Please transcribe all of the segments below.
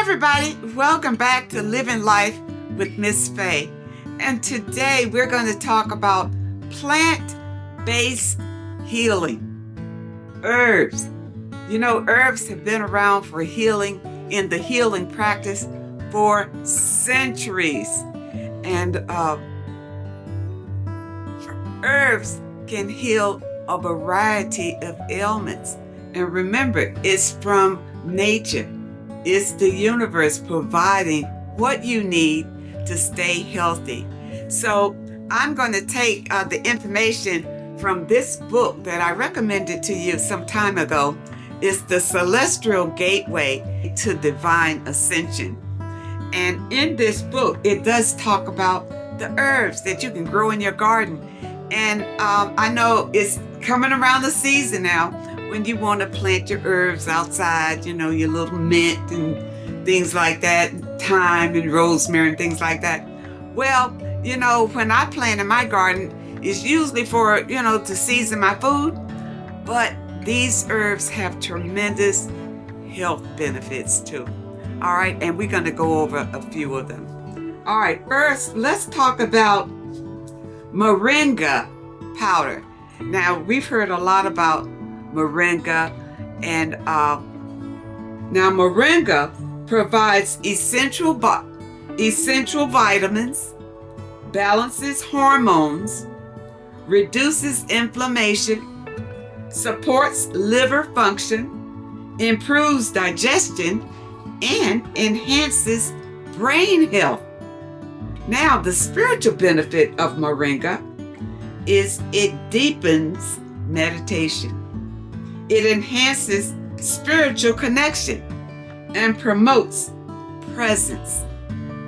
everybody, welcome back to Living Life with Miss Faye. And today we're going to talk about plant-based healing. Herbs. You know, herbs have been around for healing in the healing practice for centuries. And herbs can heal a variety of ailments. And remember, it's from nature. It's the universe providing what you need to stay healthy. So I'm going to take the information from this book that I recommended to you some time ago. It's The Celestial Gateway to Divine Ascension. And in this book, it does talk about the herbs that you can grow in your garden. And I know it's coming around the season now when you want to plant your herbs outside, you know, your little mint and things like that, thyme and rosemary and things like that. Well, you know, when I plant in my garden, it's usually for, you know, to season my food. But these herbs have tremendous health benefits too. All right, and we're going to go over a few of them. All right, first, let's talk about Moringa powder. Now, we've heard a lot about Moringa, and now Moringa provides essential vitamins, balances hormones, reduces inflammation, supports liver function, improves digestion, and enhances brain health. Now, the spiritual benefit of Moringa is it deepens meditation. It enhances spiritual connection and promotes presence.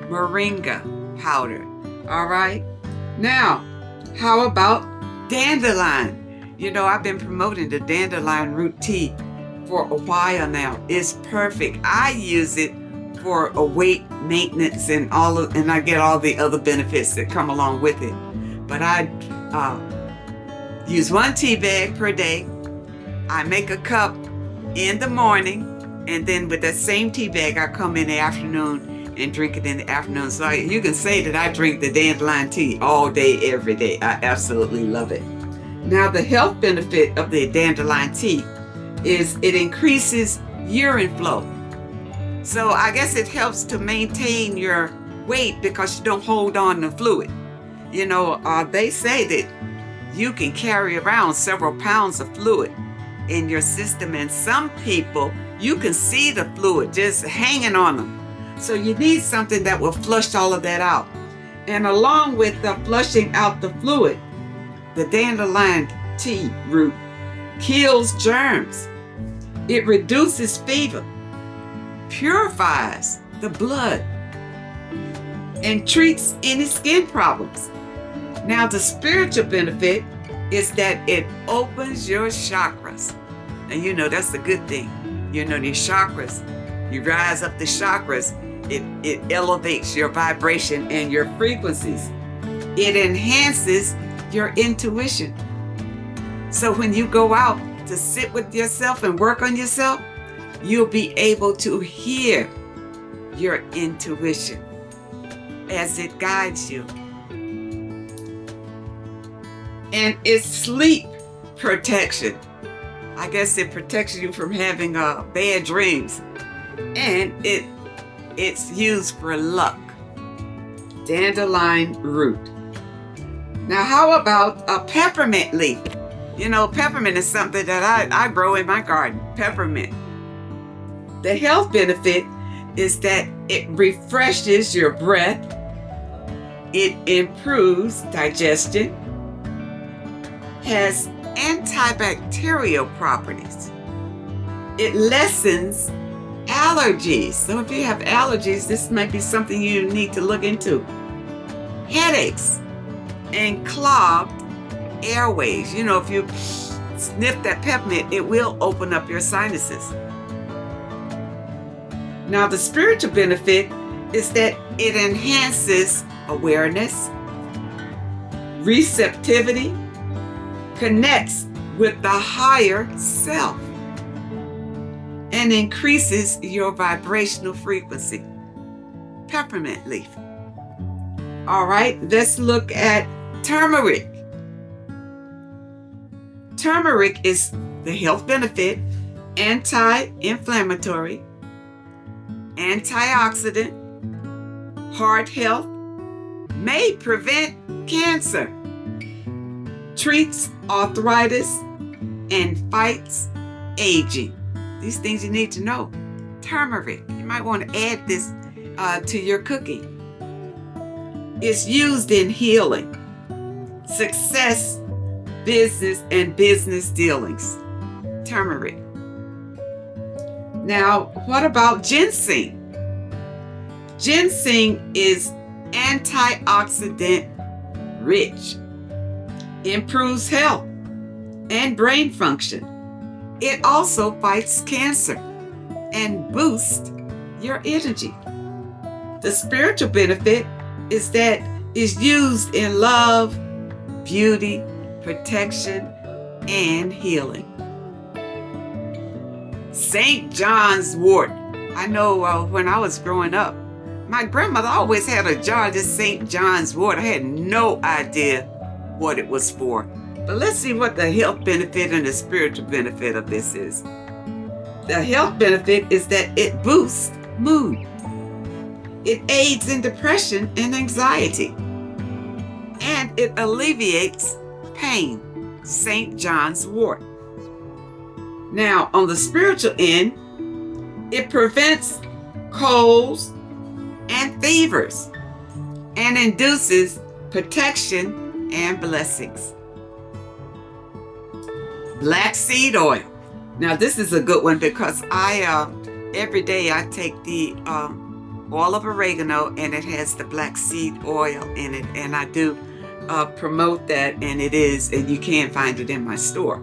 Moringa powder. All right. Now, how about dandelion? You know, I've been promoting the dandelion root tea for a while now. It's perfect. I use it for a weight maintenance and I get all the other benefits that come along with it. But I use 1 tea bag per day. I make a cup in the morning, and then with that same tea bag, I come in the afternoon and drink it in the afternoon. So you can say that I drink the dandelion tea all day, every day. I absolutely love it. Now, the health benefit of the dandelion tea is it increases urine flow. So I guess it helps to maintain your weight because you don't hold on to fluid. You know, they say that you can carry around several pounds of fluid in your system, and some people, you can see the fluid just hanging on them. So you need something that will flush all of that out. And along with the flushing out the fluid, the dandelion tea root kills germs. It reduces fever, purifies the blood, and treats any skin problems. Now, the spiritual benefit is that it opens your chakras. And you know, that's a good thing. You know, these chakras, you rise up the chakras, it elevates your vibration and your frequencies. It enhances your intuition. So when you go out to sit with yourself and work on yourself, you'll be able to hear your intuition as it guides you. And it's sleep protection. I guess it protects you from having bad dreams. And it's used for luck. Dandelion root. Now, how about a peppermint leaf? You know, peppermint is something that I grow in my garden. Peppermint. The health benefit is that it refreshes your breath. It improves digestion. Has antibacterial properties. It lessens allergies. So if you have allergies, this might be something you need to look into. Headaches and clogged airways. You know, if you sniff that peppermint, it will open up your sinuses. Now, the spiritual benefit is that it enhances awareness, receptivity, connects with the higher self, and increases your vibrational frequency. Peppermint leaf. All right, let's look at turmeric. Turmeric is the health benefit, anti-inflammatory, antioxidant, heart health, may prevent cancer, treats arthritis, and fights aging. These things you need to know. Turmeric, you might want to add this to your cooking. It's used in healing, success, business, and business dealings. Turmeric. Now, what about ginseng? Ginseng is antioxidant rich, improves health and brain function. It also fights cancer and boosts your energy. The spiritual benefit is that it's used in love, beauty, protection, and healing. St. John's wort. I know when I was growing up, my grandmother always had a jar of this St. John's wort. I had no idea what it was for. But let's see what the health benefit and the spiritual benefit of this is. The health benefit is that it boosts mood. It aids in depression and anxiety. And it alleviates pain. St. John's wort. Now, on the spiritual end, it prevents colds and fevers and induces protection and blessings. Black seed oil. Now, this is a good one because every day I take the oil of oregano, and it has the black seed oil in it, and I do promote that, and you can find it in my store.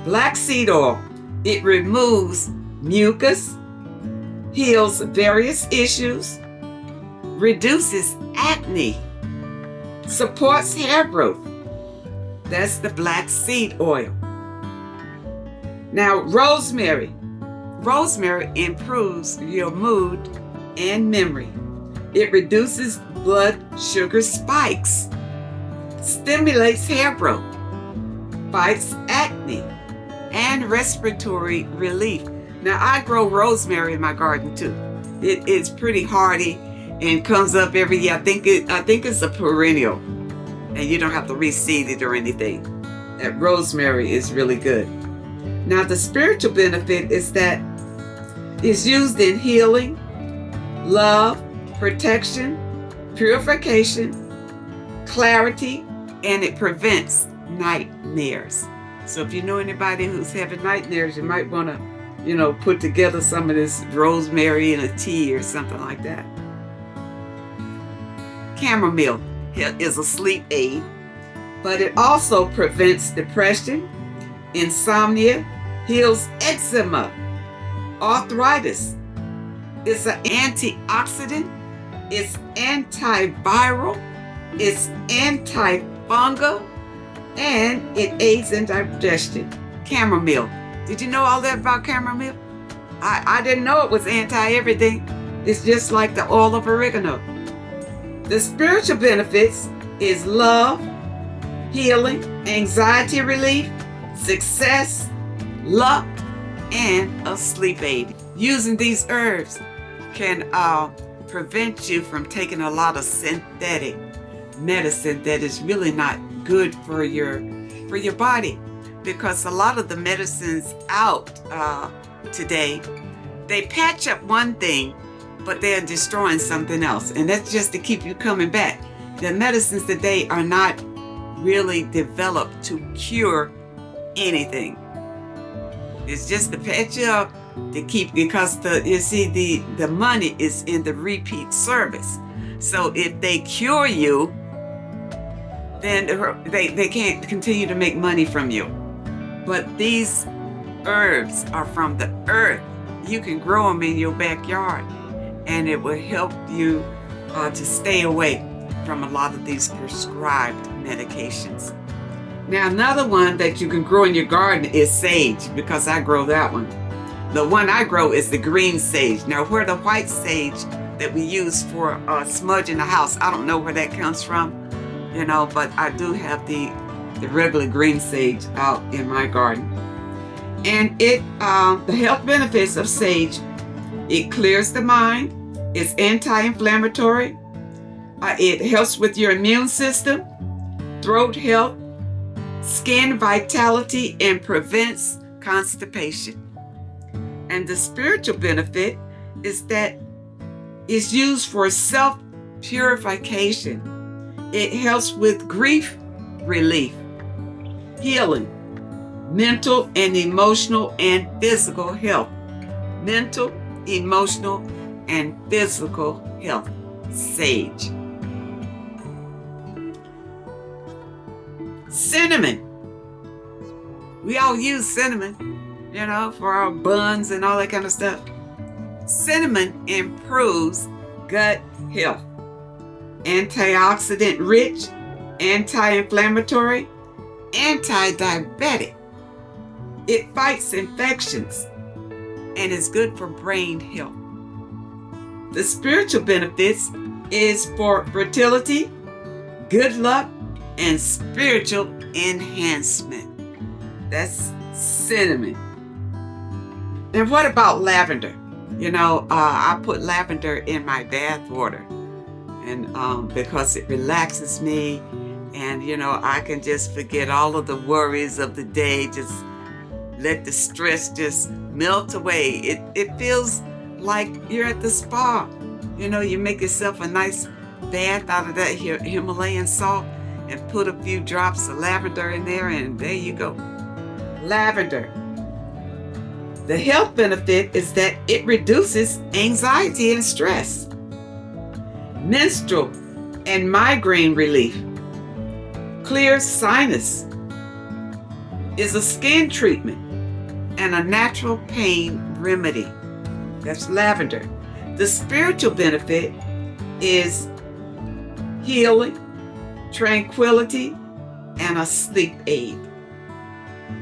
Black seed oil, it removes mucus, heals various issues, reduces acne, supports hair growth. That's the black seed oil. Now, rosemary. Rosemary improves your mood and memory. It reduces blood sugar spikes, stimulates hair growth, fights acne, and respiratory relief. Now, I grow rosemary in my garden too. It's pretty hardy and comes up every year. I think it's a perennial, and you don't have to reseed it or anything. That rosemary is really good. Now, the spiritual benefit is that it's used in healing, love, protection, purification, clarity, and it prevents nightmares. So if you know anybody who's having nightmares, you might want to, put together some of this rosemary in a tea or something like that. Chamomile is a sleep aid, but it also prevents depression, insomnia, heals eczema, arthritis. It's an antioxidant, it's antiviral, it's antifungal, and it aids in digestion. Chamomile. Did you know all that about chamomile? I didn't know it was anti-everything. It's just like the oil of oregano. The spiritual benefits is love, healing, anxiety relief, success, luck, and a sleep aid. Using these herbs can prevent you from taking a lot of synthetic medicine that is really not good for your body, because a lot of the medicines out today, they patch up one thing, but they're destroying something else, and that's just to keep you coming back. The medicines today are not really developed to cure anything. It's just to patch you up to keep, because the money is in the repeat service. So if they cure you, then they can't continue to make money from you. But these herbs are from the earth. You can grow them in your backyard, and it will help you to stay away from a lot of these prescribed medications. Now, another one that you can grow in your garden is sage, because I grow that one. The one I grow is the green sage. Now, where the white sage that we use for smudging the house, I don't know where that comes from, but I do have the regular green sage out in my garden. And the health benefits of sage: it clears the mind, it's anti-inflammatory, it helps with your immune system, throat health, skin vitality, and prevents constipation. And the spiritual benefit is that it's used for self-purification. It helps with grief relief, healing, mental and emotional and physical health. Mental, emotional, and physical health. Sage. Cinnamon. We all use cinnamon, for our buns and all that kind of stuff. Cinnamon improves gut health. Antioxidant rich, anti-inflammatory, anti-diabetic. It fights infections and is good for brain health. The spiritual benefits is for fertility, good luck, and spiritual enhancement. That's cinnamon. And what about lavender? I put lavender in my bath water, and because it relaxes me, and I can just forget all of the worries of the day, just let the stress just melt away. It feels like you're at the spa. You make yourself a nice bath out of that Himalayan salt and put a few drops of lavender in there, and there you go. Lavender. The health benefit is that it reduces anxiety and stress. Menstrual and migraine relief. Clears sinus. Is a skin treatment and a natural pain remedy. That's lavender. The spiritual benefit is healing, tranquility, and a sleep aid.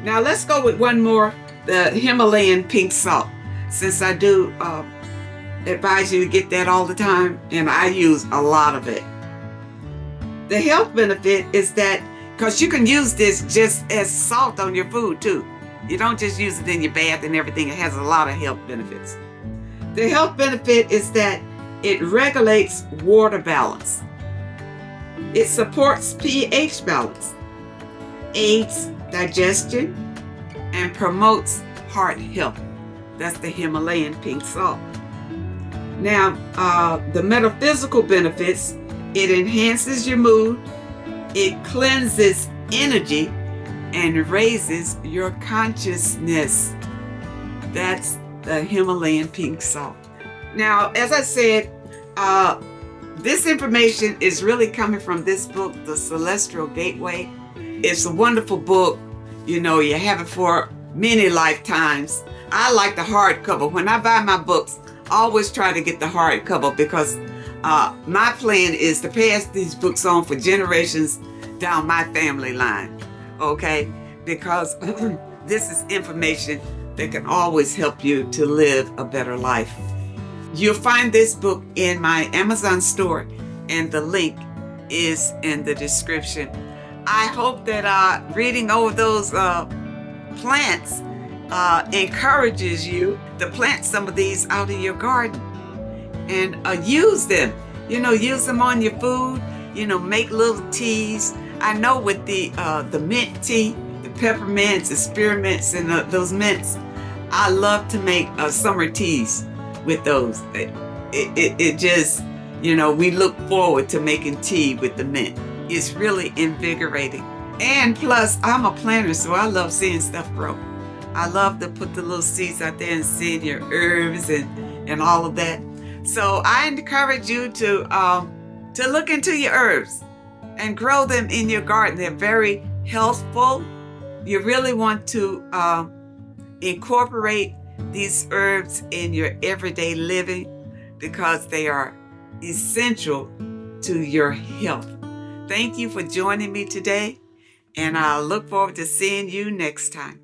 Now let's go with one more, the Himalayan pink salt, since I do advise you to get that all the time, and I use a lot of it. The health benefit is that, because you can use this just as salt on your food too. You don't just use it in your bath and everything. It has a lot of health benefits. The health benefit is that it regulates water balance. It supports pH balance, aids digestion, and promotes heart health. That's the Himalayan pink salt. Now, the metaphysical benefits: it enhances your mood, it cleanses energy, and raises your consciousness. That's the Himalayan pink salt. Now, as I said, this information is really coming from this book, The Celestial Gateway. It's a wonderful book. You have it for many lifetimes. I like the hardcover. When I buy my books, I always try to get the hardcover, because my plan is to pass these books on for generations down my family line. Okay? Because this is information that can always help you to live a better life. You'll find this book in my Amazon store, and the link is in the description. I hope that reading over those plants encourages you to plant some of these out in your garden and use them. Use them on your food. Make little teas. I know with the mint tea, the peppermints, the spearmints, and those mints, I love to make summer teas with those. It just, we look forward to making tea with the mint. It's really invigorating. And plus, I'm a planter, so I love seeing stuff grow. I love to put the little seeds out there and seeing your herbs and all of that. So I encourage you to look into your herbs and grow them in your garden. They're very healthful. You really want to incorporate these herbs in your everyday living, because they are essential to your health. Thank you for joining me today, and I'll look forward to seeing you next time.